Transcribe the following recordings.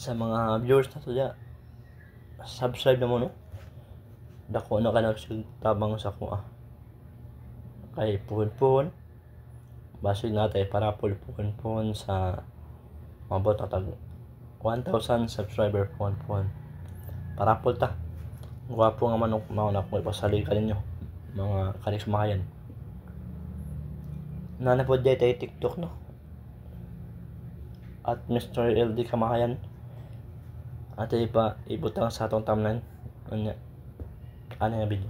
sa mga viewers na to dya, subscribe na mo no. Dako na ka nagtabang sa ko kay puhon-puhon basig natay para puhon-puhon sa mabot na tag 1,000 subscriber puhon-puhon para ta gwapo nga manok mao na ko ipasali ka ninyo mga karismayan na po dyan tayo TikTok no at Mr. LD Kamahayan at ipa ibutang sa atong thumbnail ano nga video.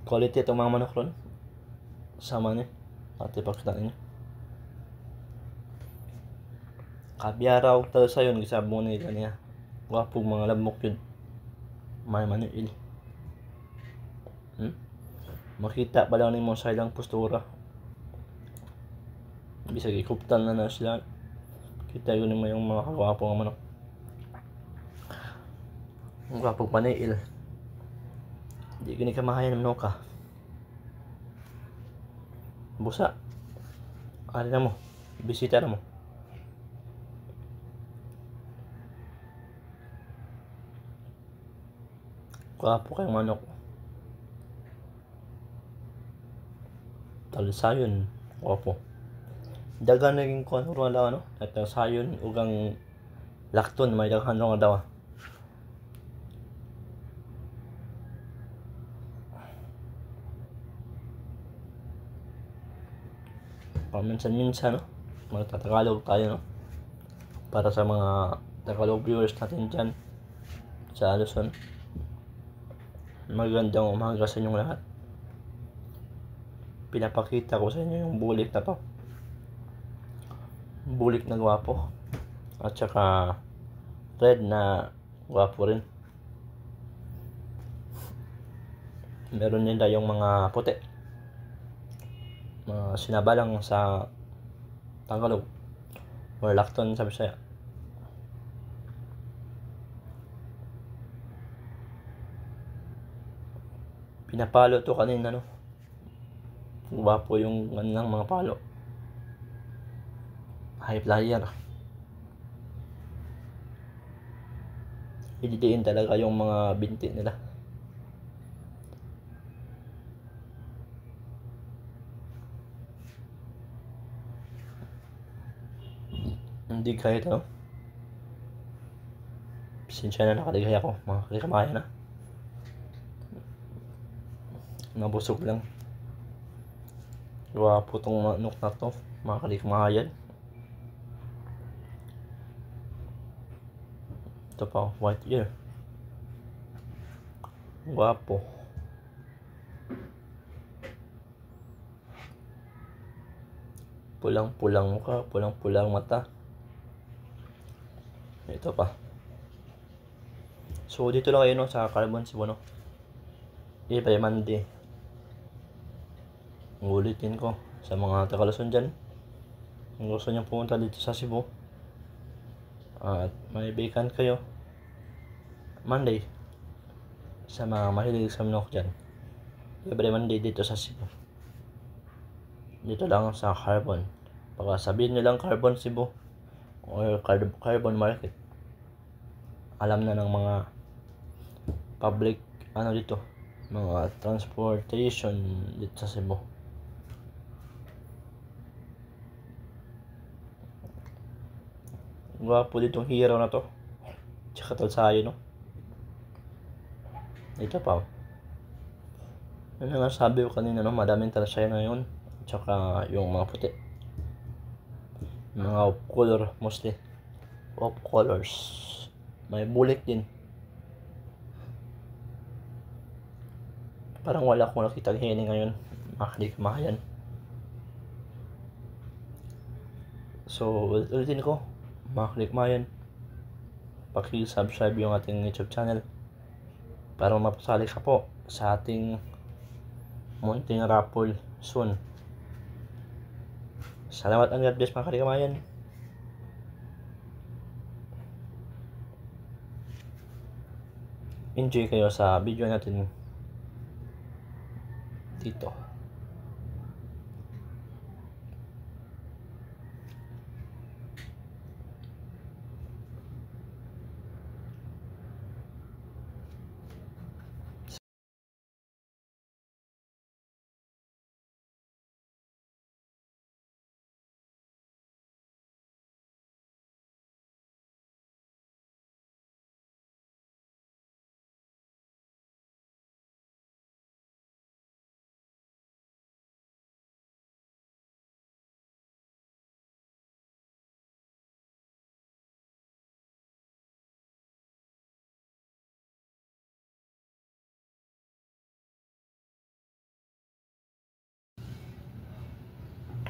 Quality itong mga manok ron sama niya at ipakita ninyo kabyara o talo sa yun gisabo nila niya wapog mga lamok yun may manuil makita pa lang ni mo sa ilang postura bisag ikuptan na sila kita yun mo yung mga kagwapo nga manok ang gwapong panail di gini Kamahayan manok ka busa ali na mo bisita na mo gwapo kayong manok talisayon gwapo dagan naging kuan wala ano at sayon ugang lakton may daghan nga daw paminsan-minsan no magtatagalog tayo no para sa mga Tagalog viewers natin dyan sa Luzon. Magandang umaga sa inyong lahat. Pinapakita ko sa inyo yung bulik na to, bulik na gwapo at saka red na gwapo rin. Meron din tayong mga puti sinabalang sa Tagalog or lakton sa Bisaya. Pinapalo to kanina no gwapo yung kanilang mga palo high flyer ididiin talaga yung mga binti nila hindi kahit ano pasensya na nakaligay ako mga Kamahayan na nabusog lang gwapo tong manok na to mga Kamahayan ito pa white ear gwapo pulang-pulang mukha pulang-pulang mata ito pa so dito lang kayo no sa Carbon Cebu no by Monday ngulitin ko sa mga taga-Luzon dyan kung gusto nyo pumunta dito sa Cebu at may vacant kayo Monday sa mga mahilig sa manok dyan every Monday dito sa Cebu dito lang sa Carbon baka sabihin nyo lang Carbon Cebu or Carbon Market alam na ng mga public ano dito mga transportation dito sa Cebu gwapo ditong hero na to tsaka talsayo no ito pa ano nga sabi ko kanina no madaming talsayo ngayon tsaka yung mga puti mga off color mostly off colors may bulik din parang wala akong nakita hini ngayon mga Kamahayan so ulitin ko mga Kamahayan paki-subscribe yung ating YouTube channel para mapasali ka po sa ating munting raffle soon. Salamat ang God bless mga Kamahayan. Enjoy kayo sa video natin dito.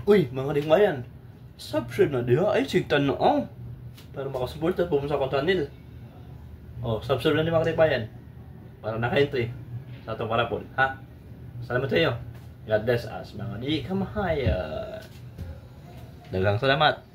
Uy, mga kadigmayan, subscribe na diha ay sigtan na ang para makasupport at pumunta sa akong channel. Oh, subscribe na di mga kadigmayan para naka-entry sa atong parapol, ha? Salamat sa iyo. God bless us, mga di kamahayan. Daghang salamat.